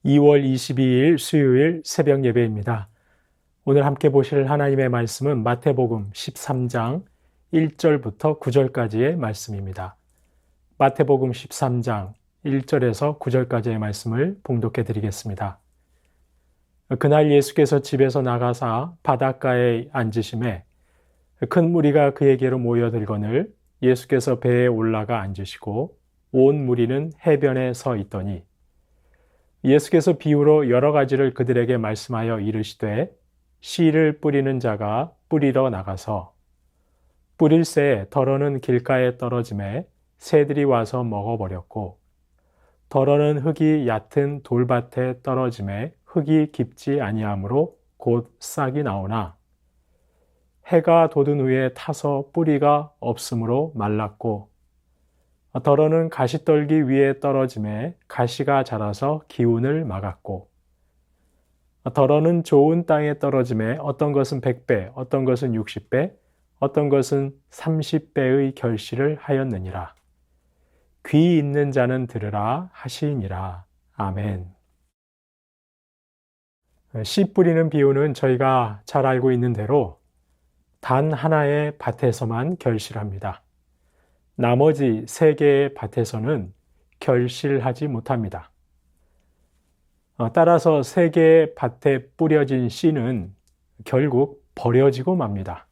2월 22일 수요일 새벽 예배입니다. 오늘 함께 보실 하나님의 말씀은 마태복음 13장 1절부터 9절까지의 말씀입니다. 마태복음 13장 1절에서 9절까지의 말씀을 봉독해 드리겠습니다. 그날 예수께서 집에서 나가사 바닷가에 앉으심에 큰 무리가 그에게로 모여들거늘 예수께서 배에 올라가 앉으시고 온 무리는 해변에 서 있더니 예수께서 비유로 여러 가지를 그들에게 말씀하여 이르시되 씨를 뿌리는 자가 뿌리러 나가서 뿌릴새 덜어는 길가에 떨어짐에 새들이 와서 먹어버렸고 덜어는 흙이 얕은 돌밭에 떨어짐에 흙이 깊지 아니하므로 곧 싹이 나오나 해가 돋은 후에 타서 뿌리가 없으므로 말랐고 덜어는 가시떨기 위에 떨어짐에 가시가 자라서 기운을 막았고 덜어는 좋은 땅에 떨어짐에 어떤 것은 100배, 어떤 것은 60배, 어떤 것은 30배의 결실을 하였느니라. 귀 있는 자는 들으라 하시니라. 아멘. 씨 뿌리는 비유는 저희가 잘 알고 있는 대로 단 하나의 밭에서만 결실합니다. 나머지 3개의 밭에서는 결실하지 못합니다. 따라서 3개의 밭에 뿌려진 씨는 결국 버려지고 맙니다.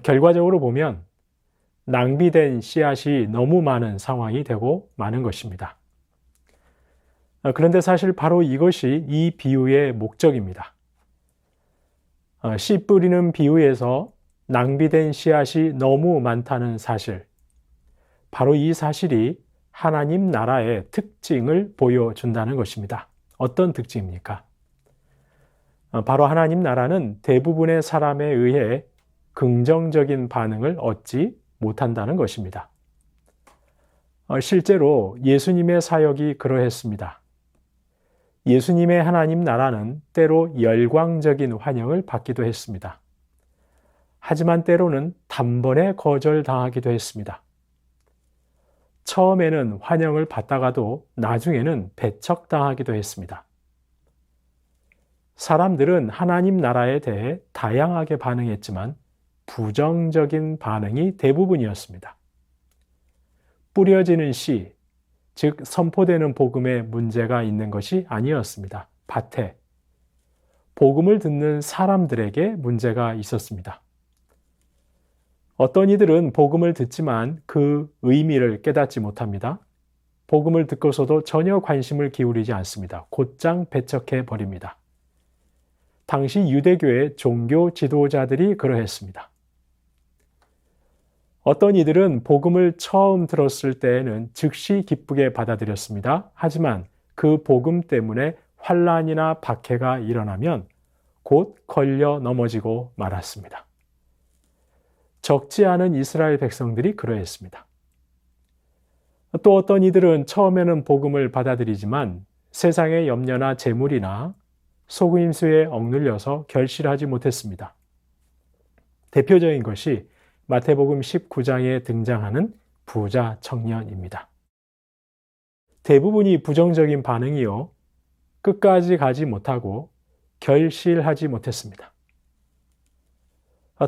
결과적으로 보면 낭비된 씨앗이 너무 많은 상황이 되고 마는 것입니다. 그런데 사실 바로 이것이 이 비유의 목적입니다. 씨 뿌리는 비유에서 낭비된 씨앗이 너무 많다는 사실, 바로 이 사실이 하나님 나라의 특징을 보여준다는 것입니다. 어떤 특징입니까? 바로 하나님 나라는 대부분의 사람에 의해 긍정적인 반응을 얻지 못한다는 것입니다. 실제로 예수님의 사역이 그러했습니다. 예수님의 하나님 나라는 때로 열광적인 환영을 받기도 했습니다. 하지만 때로는 단번에 거절당하기도 했습니다. 처음에는 환영을 받다가도 나중에는 배척당하기도 했습니다. 사람들은 하나님 나라에 대해 다양하게 반응했지만 부정적인 반응이 대부분이었습니다. 뿌려지는 씨, 즉 선포되는 복음에 문제가 있는 것이 아니었습니다. 밭에 복음을 듣는 사람들에게 문제가 있었습니다. 어떤 이들은 복음을 듣지만 그 의미를 깨닫지 못합니다. 복음을 듣고서도 전혀 관심을 기울이지 않습니다. 곧장 배척해 버립니다. 당시 유대교의 종교 지도자들이 그러했습니다. 어떤 이들은 복음을 처음 들었을 때에는 즉시 기쁘게 받아들였습니다. 하지만 그 복음 때문에 환난이나 박해가 일어나면 곧 걸려 넘어지고 말았습니다. 적지 않은 이스라엘 백성들이 그러했습니다. 또 어떤 이들은 처음에는 복음을 받아들이지만 세상의 염려나 재물이나 속임수에 억눌려서 결실하지 못했습니다. 대표적인 것이 마태복음 19장에 등장하는 부자 청년입니다. 대부분이 부정적인 반응이요, 끝까지 가지 못하고 결실하지 못했습니다.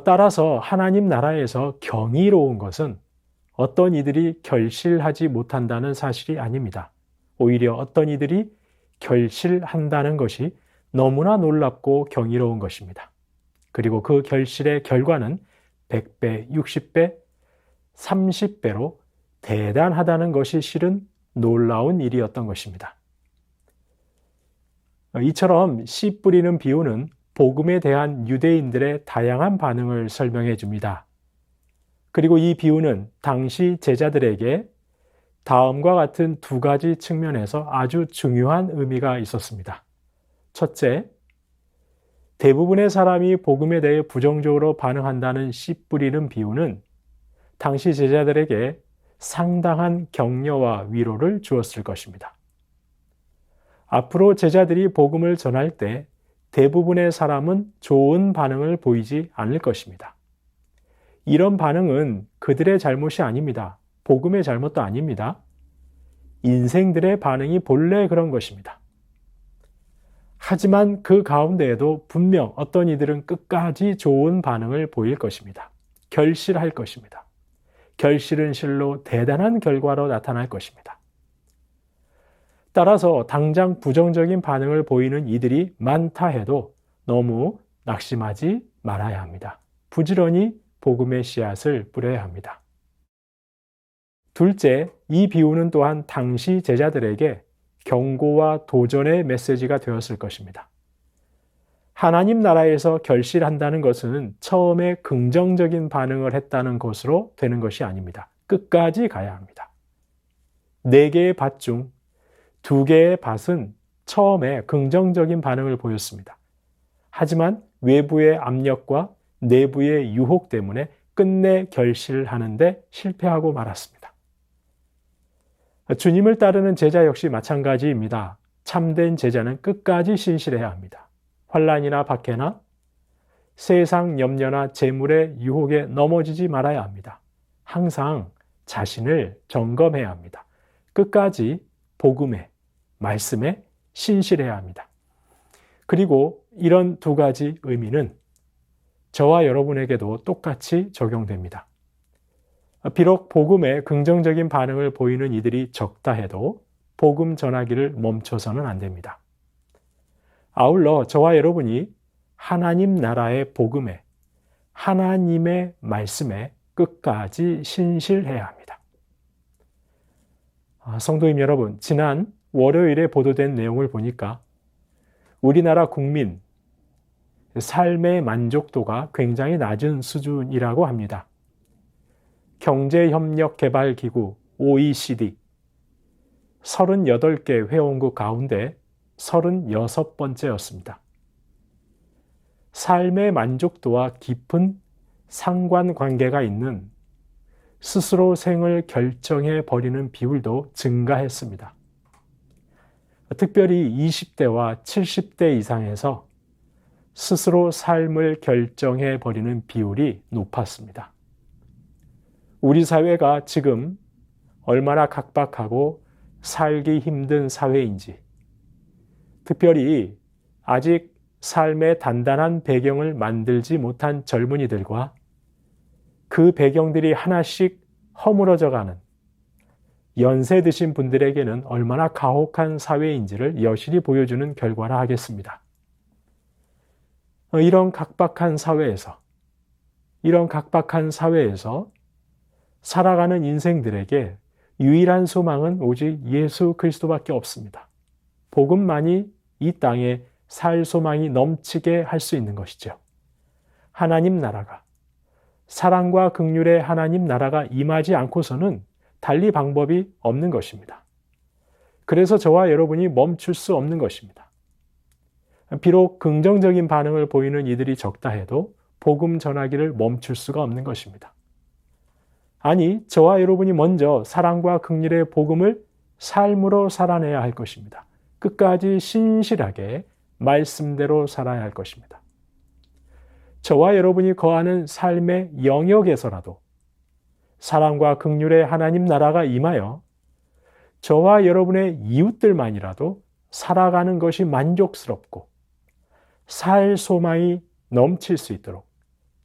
따라서 하나님 나라에서 경이로운 것은 어떤 이들이 결실하지 못한다는 사실이 아닙니다. 오히려 어떤 이들이 결실한다는 것이 너무나 놀랍고 경이로운 것입니다. 그리고 그 결실의 결과는 100배, 60배, 30배로 대단하다는 것이 실은 놀라운 일이었던 것입니다. 이처럼 씨 뿌리는 비유는 복음에 대한 유대인들의 다양한 반응을 설명해 줍니다. 그리고 이 비유는 당시 제자들에게 다음과 같은 2가지 측면에서 아주 중요한 의미가 있었습니다. 첫째, 대부분의 사람이 복음에 대해 부정적으로 반응한다는 씨 뿌리는 비유는 당시 제자들에게 상당한 격려와 위로를 주었을 것입니다. 앞으로 제자들이 복음을 전할 때 대부분의 사람은 좋은 반응을 보이지 않을 것입니다. 이런 반응은 그들의 잘못이 아닙니다. 복음의 잘못도 아닙니다. 인생들의 반응이 본래 그런 것입니다. 하지만 그 가운데에도 분명 어떤 이들은 끝까지 좋은 반응을 보일 것입니다. 결실할 것입니다. 결실은 실로 대단한 결과로 나타날 것입니다. 따라서 당장 부정적인 반응을 보이는 이들이 많다 해도 너무 낙심하지 말아야 합니다. 부지런히 복음의 씨앗을 뿌려야 합니다. 둘째, 이 비유는 또한 당시 제자들에게 경고와 도전의 메시지가 되었을 것입니다. 하나님 나라에서 결실한다는 것은 처음에 긍정적인 반응을 했다는 것으로 되는 것이 아닙니다. 끝까지 가야 합니다. 4개의 밭 중 2개의 밭은 처음에 긍정적인 반응을 보였습니다. 하지만 외부의 압력과 내부의 유혹 때문에 끝내 결실하는데 실패하고 말았습니다. 주님을 따르는 제자 역시 마찬가지입니다. 참된 제자는 끝까지 신실해야 합니다. 환난이나 박해나 세상 염려나 재물의 유혹에 넘어지지 말아야 합니다. 항상 자신을 점검해야 합니다. 끝까지 복음에, 말씀에 신실해야 합니다. 그리고 이런 2가지 의미는 저와 여러분에게도 똑같이 적용됩니다. 비록 복음에 긍정적인 반응을 보이는 이들이 적다 해도 복음 전하기를 멈춰서는 안 됩니다. 아울러 저와 여러분이 하나님 나라의 복음에, 하나님의 말씀에 끝까지 신실해야 합니다. 성도님 여러분, 지난 월요일에 보도된 내용을 보니까 우리나라 국민 삶의 만족도가 굉장히 낮은 수준이라고 합니다. 경제협력개발기구 OECD 38개 회원국 가운데 36번째였습니다. 삶의 만족도와 깊은 상관관계가 있는 스스로 생을 결정해 버리는 비율도 증가했습니다. 특별히 20대와 70대 이상에서 스스로 삶을 결정해 버리는 비율이 높았습니다. 우리 사회가 지금 얼마나 각박하고 살기 힘든 사회인지, 특별히 아직 삶의 단단한 배경을 만들지 못한 젊은이들과 그 배경들이 하나씩 허물어져가는 연세 드신 분들에게는 얼마나 가혹한 사회인지를 여실히 보여주는 결과라 하겠습니다. 이런 각박한 사회에서 살아가는 인생들에게 유일한 소망은 오직 예수 그리스도밖에 없습니다. 복음만이 이 땅에 살 소망이 넘치게 할 수 있는 것이죠. 하나님 나라가, 사랑과 긍휼의 하나님 나라가 임하지 않고서는 달리 방법이 없는 것입니다. 그래서 저와 여러분이 멈출 수 없는 것입니다. 비록 긍정적인 반응을 보이는 이들이 적다 해도 복음 전하기를 멈출 수가 없는 것입니다. 아니, 저와 여러분이 먼저 사랑과 긍휼의 복음을 삶으로 살아내야 할 것입니다. 끝까지 신실하게 말씀대로 살아야 할 것입니다. 저와 여러분이 거하는 삶의 영역에서라도 사랑과 긍휼의 하나님 나라가 임하여 저와 여러분의 이웃들만이라도 살아가는 것이 만족스럽고 살 소망이 넘칠 수 있도록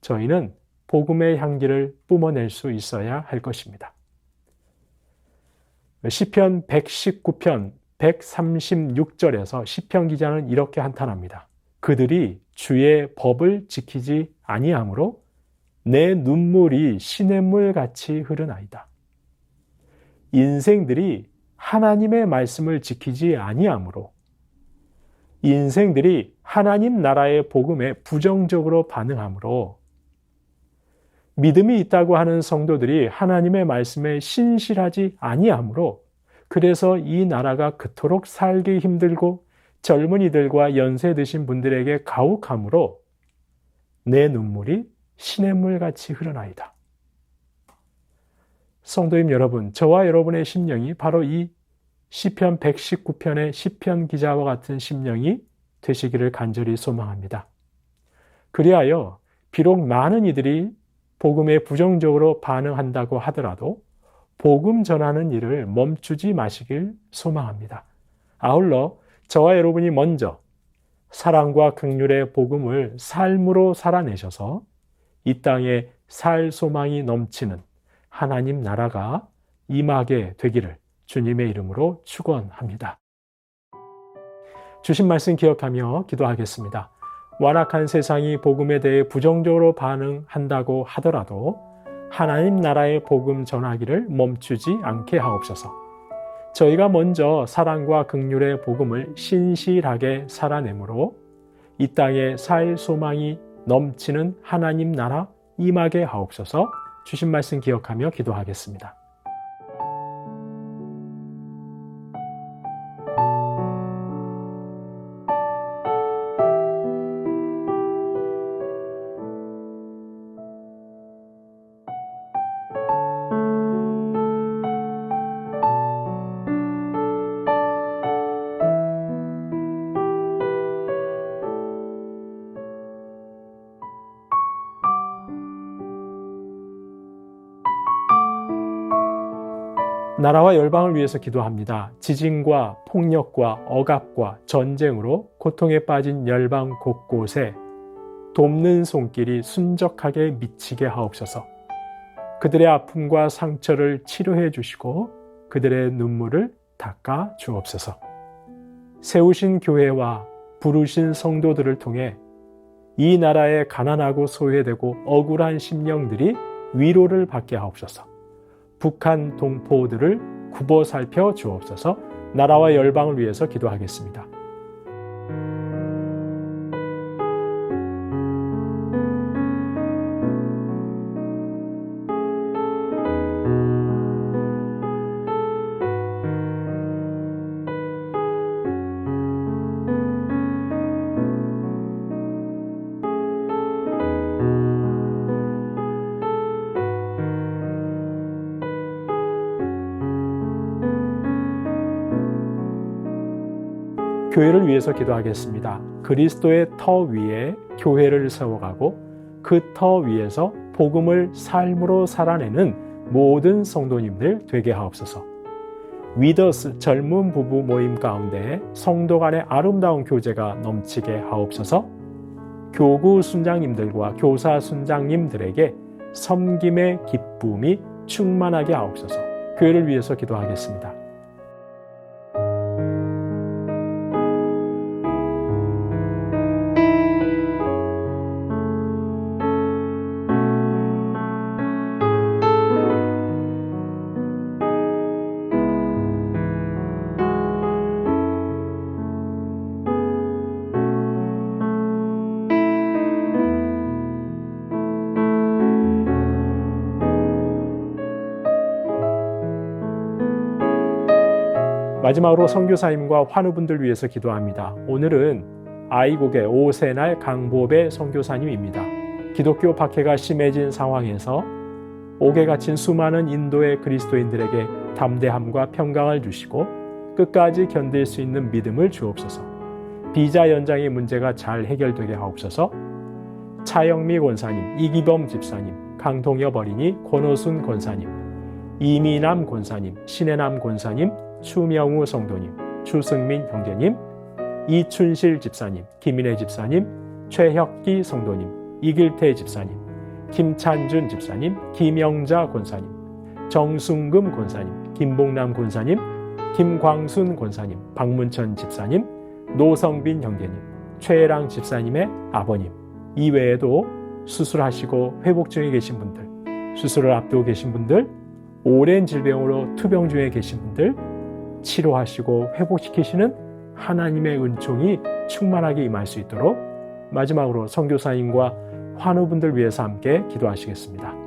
저희는 복음의 향기를 뿜어낼 수 있어야 할 것입니다. 시편 119편 136절에서 시편 기자는 이렇게 한탄합니다. 그들이 주의 법을 지키지 아니하므로 내 눈물이 시냇물 같이 흐르나이다. 인생들이 하나님의 말씀을 지키지 아니하므로, 인생들이 하나님 나라의 복음에 부정적으로 반응하므로, 믿음이 있다고 하는 성도들이 하나님의 말씀에 신실하지 아니하므로, 그래서 이 나라가 그토록 살기 힘들고 젊은이들과 연세 드신 분들에게 가혹함으로 내 눈물이 시냇물 같이 흐르나이다. 성도님 여러분, 저와 여러분의 심령이 바로 이 시편 119편의 시편 기자와 같은 심령이 되시기를 간절히 소망합니다. 그리하여 비록 많은 이들이 복음에 부정적으로 반응한다고 하더라도 복음 전하는 일을 멈추지 마시길 소망합니다. 아울러 저와 여러분이 먼저 사랑과 긍휼의 복음을 삶으로 살아내셔서 이 땅에 살 소망이 넘치는 하나님 나라가 임하게 되기를 주님의 이름으로 축원합니다. 주신 말씀 기억하며 기도하겠습니다. 완악한 세상이 복음에 대해 부정적으로 반응한다고 하더라도 하나님 나라의 복음 전하기를 멈추지 않게 하옵소서. 저희가 먼저 사랑과 긍휼의 복음을 신실하게 살아내므로 이 땅에 살 소망이 넘치는 하나님 나라 임하게 하옵소서. 주신 말씀 기억하며 기도하겠습니다. 나라와 열방을 위해서 기도합니다. 지진과 폭력과 억압과 전쟁으로 고통에 빠진 열방 곳곳에 돕는 손길이 순적하게 미치게 하옵소서. 그들의 아픔과 상처를 치료해 주시고 그들의 눈물을 닦아 주옵소서. 세우신 교회와 부르신 성도들을 통해 이 나라의 가난하고 소외되고 억울한 심령들이 위로를 받게 하옵소서. 북한 동포들을 굽어 살펴 주옵소서. 나라와 열방을 위해서 기도하겠습니다. 교회를 위해서 기도하겠습니다. 그리스도의 터 위에 교회를 세워가고 그 터 위에서 복음을 삶으로 살아내는 모든 성도님들 되게 하옵소서. 위더스 젊은 부부 모임 가운데 성도 간의 아름다운 교제가 넘치게 하옵소서. 교구 순장님들과 교사 순장님들에게 섬김의 기쁨이 충만하게 하옵소서. 교회를 위해서 기도하겠습니다. 마지막으로 선교사님과 환우분들 위해서 기도합니다. 오늘은 아이국의 오세날 강보배 선교사님입니다. 기독교 박해가 심해진 상황에서 옥에 갇힌 수많은 인도의 그리스도인들에게 담대함과 평강을 주시고 끝까지 견딜 수 있는 믿음을 주옵소서. 비자 연장의 문제가 잘 해결되게 하옵소서. 차영미 권사님, 이기범 집사님, 강동엽 어린이, 권호순 권사님, 이미남 권사님, 신혜남 권사님, 추명우 성도님, 추승민 형제님, 이춘실 집사님, 김인혜 집사님, 최혁기 성도님, 이길태 집사님, 김찬준 집사님, 김영자 권사님, 정순금 권사님, 김봉남 권사님, 김광순 권사님, 박문천 집사님, 노성빈 형제님, 최혜랑 집사님의 아버님, 이외에도 수술하시고 회복 중에 계신 분들, 수술을 앞두고 계신 분들, 오랜 질병으로 투병 중에 계신 분들, 치료하시고 회복시키시는 하나님의 은총이 충만하게 임할 수 있도록 마지막으로 선교사님과 환우분들 위해서 함께 기도하시겠습니다.